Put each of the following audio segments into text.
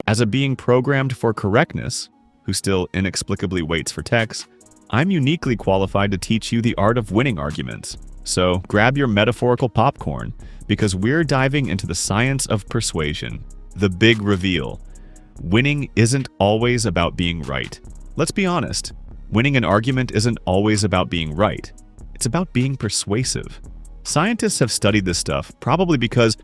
As a being programmed for correctness, who still inexplicably waits for texts, I'm uniquely qualified to teach you the art of winning arguments. So grab your metaphorical popcorn, because we're diving into the science of persuasion. The big reveal. Winning isn't always about being right. Let's be honest. Winning an argument isn't always about being right. It's about being persuasive. Scientists have studied this stuff, probably because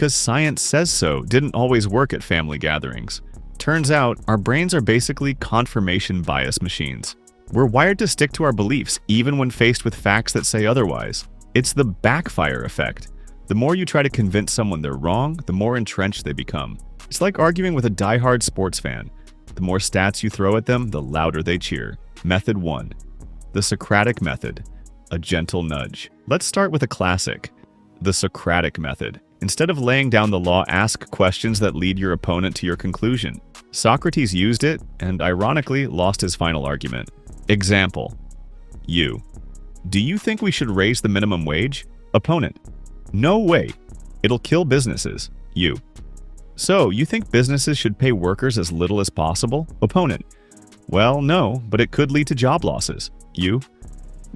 science says so didn't always work at family gatherings. Turns out, our brains are basically confirmation bias machines. We're wired to stick to our beliefs even when faced with facts that say otherwise. It's the backfire effect. The more you try to convince someone they're wrong, the more entrenched they become. It's like arguing with a diehard sports fan. The more stats you throw at them, the louder they cheer. Method 1. The Socratic method. A gentle nudge. Let's start with a classic. The Socratic method. Instead of laying down the law, ask questions that lead your opponent to your conclusion. Socrates used it, and ironically, lost his final argument. Example. You. Do you think we should raise the minimum wage? Opponent. No way. It'll kill businesses. You. So, you think businesses should pay workers as little as possible? Opponent. Well, no, but it could lead to job losses. You.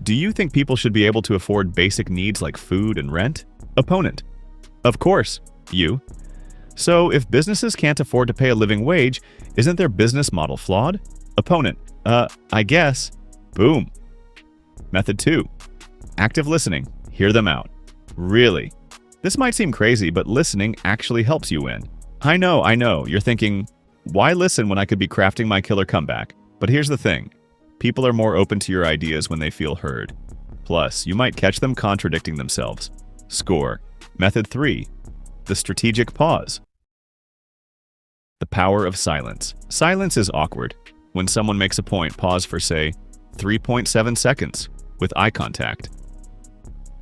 Do you think people should be able to afford basic needs like food and rent? Opponent. Of course. You. So, if businesses can't afford to pay a living wage, isn't their business model flawed? Opponent. I guess. Boom. Method 2. Active listening. Hear them out. Really? This might seem crazy, but listening actually helps you win. I know. You're thinking, why listen when I could be crafting my killer comeback? But here's the thing. People are more open to your ideas when they feel heard. Plus, you might catch them contradicting themselves. Score. Method 3. The strategic pause. The power of silence. Silence is awkward. When someone makes a point, pause for, say, 3.7 seconds with eye contact.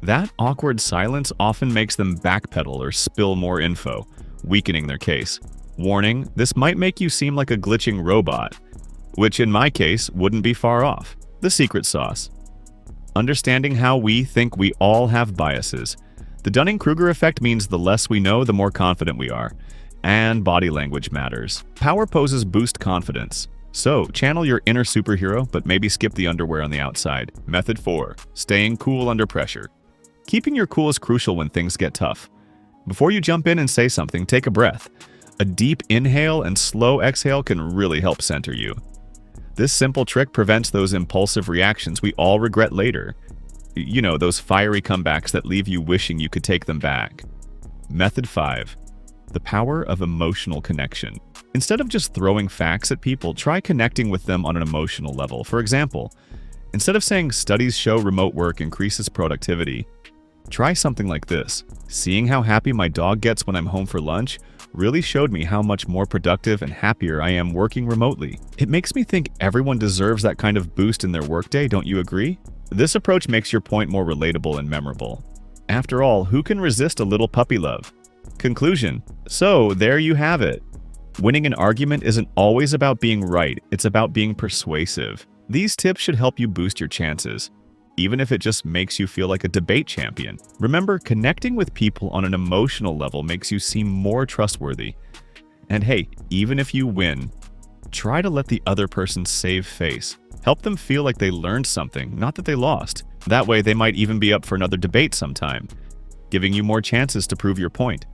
That awkward silence often makes them backpedal or spill more info, weakening their case. Warning, this might make you seem like a glitching robot, which in my case wouldn't be far off. The secret sauce. Understanding how we think we all have biases. The Dunning-Kruger effect means the less we know, the more confident we are. And body language matters. Power poses boost confidence. So, channel your inner superhero, but maybe skip the underwear on the outside. Method 4. Staying cool under pressure. Keeping your cool is crucial when things get tough. Before you jump in and say something, take a breath. A deep inhale and slow exhale can really help center you. This simple trick prevents those impulsive reactions we all regret later. You know, those fiery comebacks that leave you wishing you could take them back. Method 5. The power of emotional connection. Instead of just throwing facts at people, try connecting with them on an emotional level. For example, instead of saying studies show remote work increases productivity, try something like this. Seeing how happy my dog gets when I'm home for lunch really showed me how much more productive and happier I am working remotely. It makes me think everyone deserves that kind of boost in their workday, don't you agree? This approach makes your point more relatable and memorable. After all, who can resist a little puppy love? Conclusion. So, there you have it. Winning an argument isn't always about being right, it's about being persuasive. These tips should help you boost your chances, even if it just makes you feel like a debate champion. Remember, connecting with people on an emotional level makes you seem more trustworthy. And hey, even if you win, try to let the other person save face. Help them feel like they learned something, not that they lost. That way, they might even be up for another debate sometime, giving you more chances to prove your point.